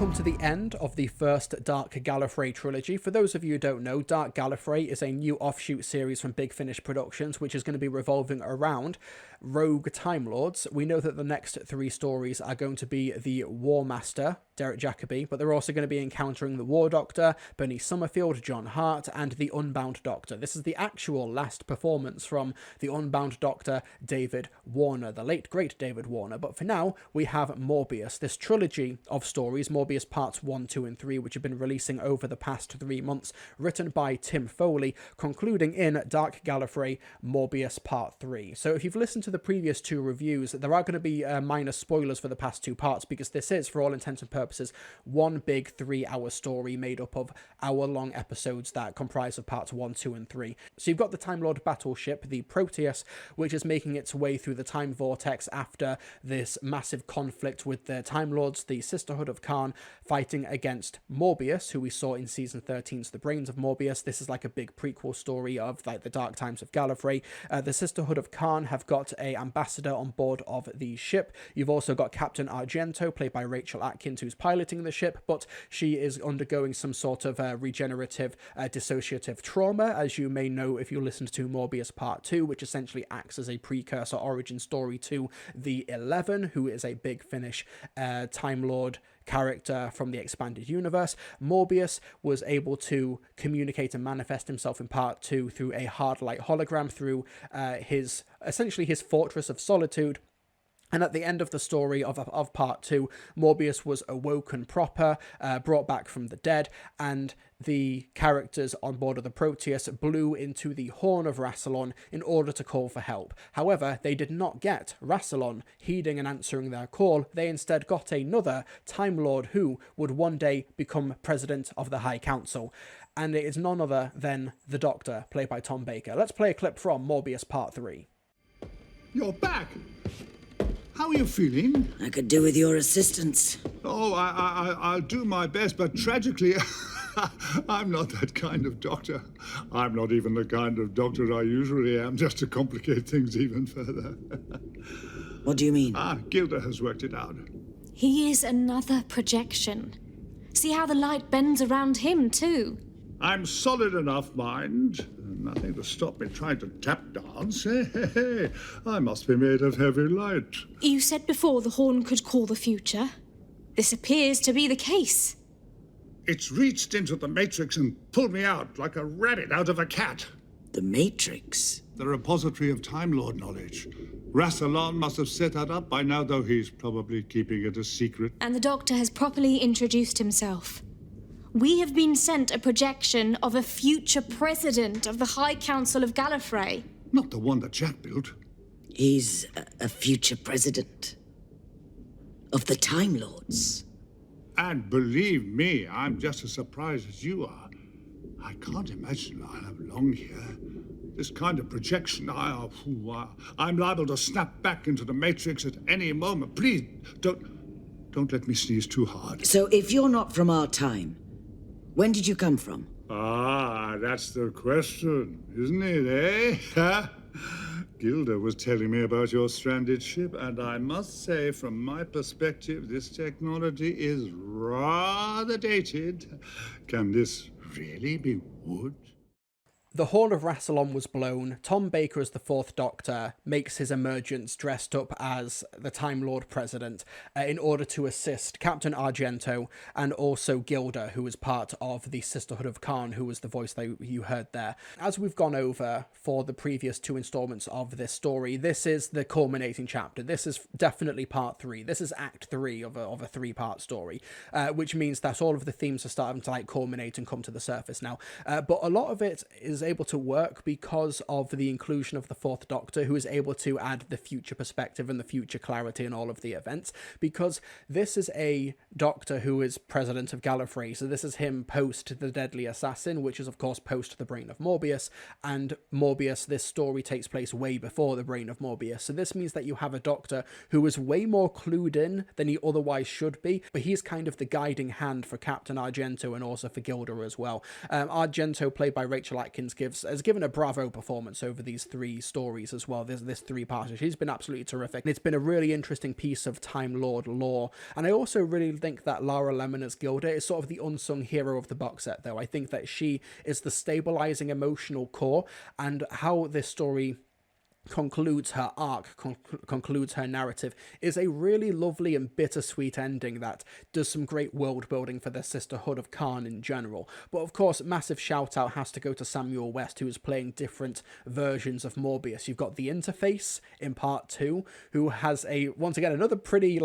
come to the end of the first Dark Gallifrey trilogy. For those of you who don't know, Dark Gallifrey is a new offshoot series from Big Finish Productions, which is going to be revolving around rogue Time Lords. We know that the next 3 stories are going to be the War Master, Derek Jacobi, but they're also going to be encountering the War Doctor, Bernice Summerfield, John Hart, and the Unbound Doctor. This is the actual last performance from the Unbound Doctor, David Warner, the late great David Warner. But for now, we have Morbius, this trilogy of stories, Morbius Parts 1, 2, and 3, which have been releasing over the past 3 months, written by Tim Foley, concluding in Dark Gallifrey, Morbius Part 3. So if you've listened to the previous 2 reviews, there are going to be minor spoilers for the past 2 parts, because this is, for all intents and purposes, one big 3-hour story made up of hour-long episodes that comprise of parts 1, 2, and 3. So you've got the Time Lord battleship, the Proteus, which is making its way through the time vortex after this massive conflict with the Time Lords, the Sisterhood of Khan, fighting against Morbius, who we saw in season 13's The Brains of Morbius. This is like a big prequel story of like the dark times of Gallifrey. The Sisterhood of Khan have got a ambassador on board of the ship. You've also got Captain Argento, played by Rachel Atkins, who's piloting the ship, but she is undergoing some sort of regenerative dissociative trauma, as you may know if you listened to Morbius Part 2, which essentially acts as a precursor origin story to the 11, who is a Big Finish Time Lord character from the expanded universe. Morbius was able to communicate and manifest himself in Part 2 through a hard light hologram through essentially his Fortress of Solitude. And at the end of the story of Part 2, Morbius was awoken proper, brought back from the dead, and the characters on board of the Proteus blew into the Horn of Rassilon in order to call for help. However, they did not get Rassilon heeding and answering their call. They instead got another Time Lord who would one day become president of the High Council. And it is none other than the Doctor, played by Tom Baker. Let's play a clip from Morbius Part 3. You're back! How are you feeling? I could do with your assistance. Oh, I'll do my best, but tragically, I'm not that kind of doctor. I'm not even the kind of doctor I usually am, just to complicate things even further. What do you mean? Gilda has worked it out. He is another projection. See how the light bends around him, too. I'm solid enough, mind. Nothing to stop me trying to tap dance. Hey, I must be made of heavy light. You said before the horn could call the future. This appears to be the case. It's reached into the Matrix and pulled me out like a rabbit out of a cat. The Matrix? The repository of Time Lord knowledge. Rassilon must have set that up by now, though he's probably keeping it a secret. And the Doctor has properly introduced himself. We have been sent a projection of a future president of the High Council of Gallifrey. Not the one that Jack built. He's a future president of the Time Lords. And believe me, I'm just as surprised as you are. I can't imagine I'll have long here. This kind of projection, I'm liable to snap back into the Matrix at any moment. Please, don't let me sneeze too hard. So if you're not from our time, when did you come from? That's the question, isn't it, eh? Gilda was telling me about your stranded ship, and I must say, from my perspective, this technology is rather dated. Can this really be wood? The Horn of Rassilon was blown. Tom Baker, as the 4th Doctor, makes his emergence dressed up as the Time Lord President in order to assist Captain Argento and also Gilda, who was part of the Sisterhood of Khan, who was the voice that you heard there. As we've gone over for the previous 2 installments of this story, this is the culminating chapter. This is definitely part 3. This is Act 3 of a 3-part story, which means that all of the themes are starting to culminate and come to the surface now. But a lot of it is able to work because of the inclusion of the 4th Doctor, who is able to add the future perspective and the future clarity in all of the events, because this is a Doctor who is president of Gallifrey, so this is him post the Deadly Assassin, which is of course post the Brain of Morbius, and Morbius, this story takes place way before the Brain of Morbius, so this means that you have a Doctor who is way more clued in than he otherwise should be, but he's kind of the guiding hand for Captain Argento and also for Gilda as well. Argento, played by Rachel Atkins, Hawkins has given a bravo performance over these 3 stories as well. This 3-parter. She's been absolutely terrific. It's been a really interesting piece of Time Lord lore. And I also really think that Lara Lemon as Gilda is sort of the unsung hero of the box set, though. I think that she is the stabilizing emotional core, and how this story concludes her arc, concludes her narrative, is a really lovely and bittersweet ending that does some great world building for the Sisterhood of Khan in general. But of course, massive shout out has to go to Samuel West, who is playing different versions of Morbius. You've got the Interface in part 2, who has once again another pretty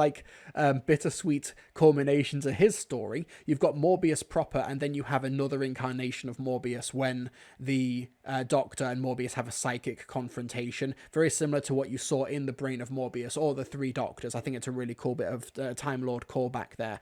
bittersweet culmination to his story. You've got Morbius proper, and then you have another incarnation of Morbius when the Doctor and Morbius have a psychic confrontation, very similar to what you saw in The Brain of Morbius or the 3 Doctors. I think it's a really cool bit of Time Lord callback there.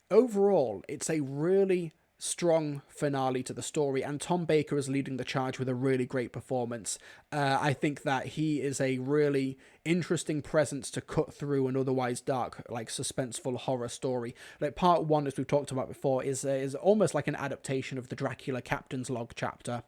Overall, it's a really strong finale to the story, and Tom Baker is leading the charge with a really great performance. I think that he is a really interesting presence to cut through an otherwise dark, suspenseful horror story. Part 1, as we've talked about before, is almost like an adaptation of the Dracula Captain's Log chapter,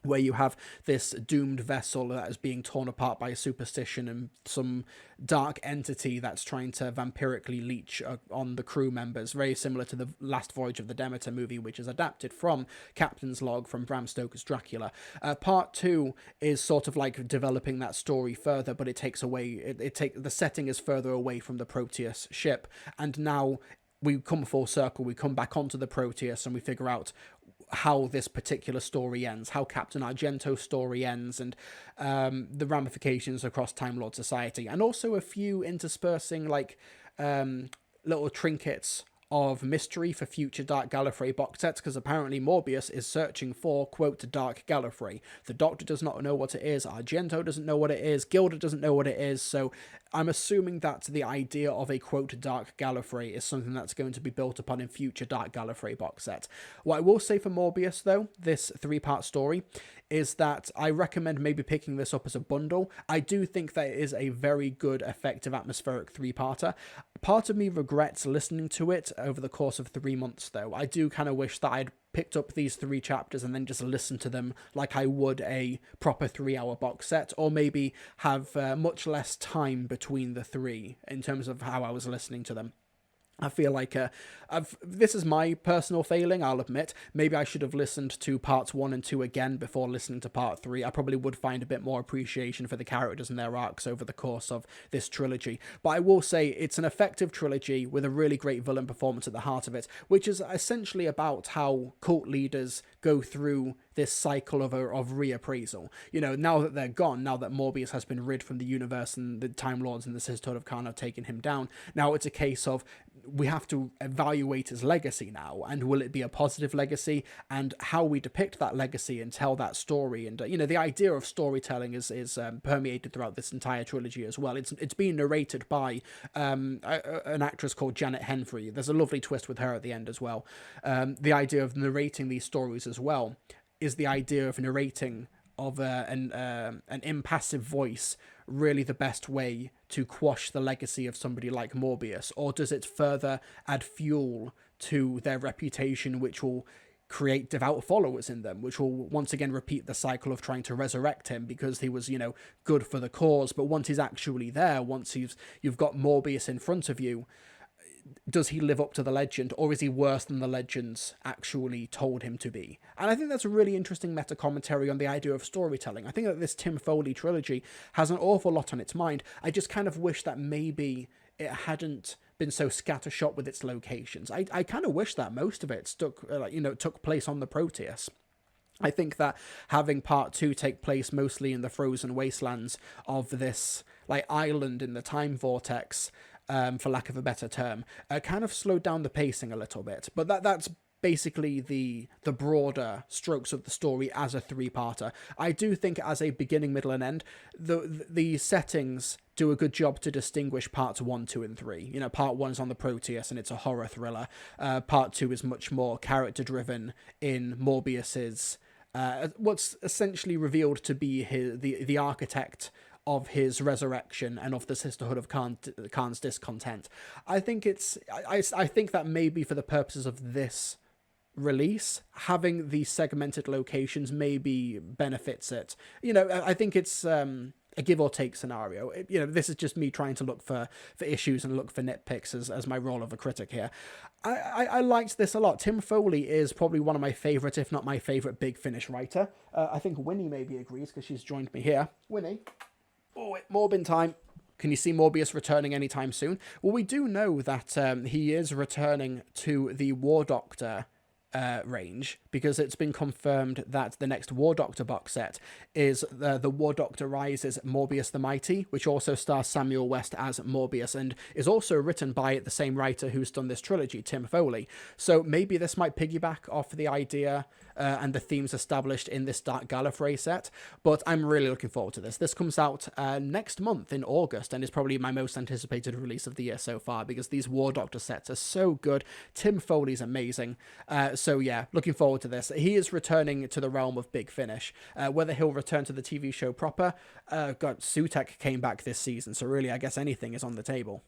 where you have this doomed vessel that is being torn apart by a superstition and some dark entity that's trying to vampirically leech on the crew members, very similar to the Last Voyage of the Demeter movie, which is adapted from Captain's Log from Bram Stoker's Dracula. Part 2 is sort of like developing that story further, but it takes away, the setting is further away from the Proteus ship, and now we come full circle, we come back onto the Proteus and we figure out how this particular story ends, how Captain Argento's story ends, and the ramifications across Time Lord society, and also a few interspersing little trinkets of mystery for future Dark Gallifrey box sets, because apparently Morbius is searching for, quote, Dark Gallifrey. The Doctor does not know what it is, Argento doesn't know what it is, Gilda doesn't know what it is, so I'm assuming that the idea of a, quote, Dark Gallifrey is something that's going to be built upon in future Dark Gallifrey box sets. What I will say for Morbius, though, this 3-part story, is that I recommend maybe picking this up as a bundle. I do think that it is a very good, effective, atmospheric 3-parter. Part of me regrets listening to it over the course of 3 months, though. I do kind of wish that I'd picked up these 3 chapters and then just listened to them like I would a proper 3-hour box set, or maybe have much less time between the 3 in terms of how I was listening to them. I feel like this is my personal failing, I'll admit. Maybe I should have listened to parts 1 and 2 again before listening to part 3. I probably would find a bit more appreciation for the characters and their arcs over the course of this trilogy. But I will say it's an effective trilogy with a really great villain performance at the heart of it, which is essentially about how cult leaders go through this cycle of reappraisal. You know, now that they're gone, now that Morbius has been rid from the universe and the Time Lords and the Sisterhood of Khan have taken him down, now it's a case of we have to evaluate his legacy now, and will it be a positive legacy, and how we depict that legacy and tell that story. And the idea of storytelling is permeated throughout this entire trilogy as well. It's being narrated by an actress called Janet Henfrey. There's a lovely twist with her at the end as well. The idea of narrating these stories as well is the idea of narrating of an impassive voice really the best way to quash the legacy of somebody like Morbius, or does it further add fuel to their reputation, which will create devout followers in them, which will once again repeat the cycle of trying to resurrect him because he was, good for the cause. But once he's actually there, once you've got Morbius in front of you, does he live up to the legend, or is he worse than the legends actually told him to be? And I think that's a really interesting meta-commentary on the idea of storytelling. I think that this Tim Foley trilogy has an awful lot on its mind. I just kind of wish that maybe it hadn't been so scattershot with its locations. I kind of wish that most of it took place on the Proteus. I think that having part 2 take place mostly in the frozen wastelands of this island in the time vortex, for lack of a better term, kind of slowed down the pacing a little bit. But that's basically the broader strokes of the story as a 3-parter. I do think as a beginning, middle, and end, the settings do a good job to distinguish parts 1, 2, and 3. Part 1 is on the Proteus and it's a horror thriller. Part 2 is much more character-driven in Morbius's what's essentially revealed to be the architect of his resurrection and of the Sisterhood of Khan's discontent. I think I think that maybe for the purposes of this release, having these segmented locations maybe benefits it. I think it's a give or take scenario. This is just me trying to look for issues and look for nitpicks as my role of a critic here. I liked this a lot. Tim Foley is probably one of my favorite, if not my favorite, Big Finish writer. I think Winnie maybe agrees because she's joined me here. Winnie. Oh, Morbin time. Can you see Morbius returning anytime soon? Well, we do know that he is returning to the War Doctor range, because it's been confirmed that the next War Doctor box set is the War Doctor Rises Morbius the Mighty, which also stars Samuel West as Morbius and is also written by the same writer who's done this trilogy, Tim Foley. So maybe this might piggyback off the idea and the themes established in this Dark Gallifrey set, but I'm really looking forward to this. This comes out next month in August and is probably my most anticipated release of the year so far, because these War Doctor sets are so good. Tim Foley's amazing. So yeah, looking forward to this. He is returning to the realm of Big Finish. Whether he'll return to the TV show proper, Sutekh came back this season, so really I guess anything is on the table.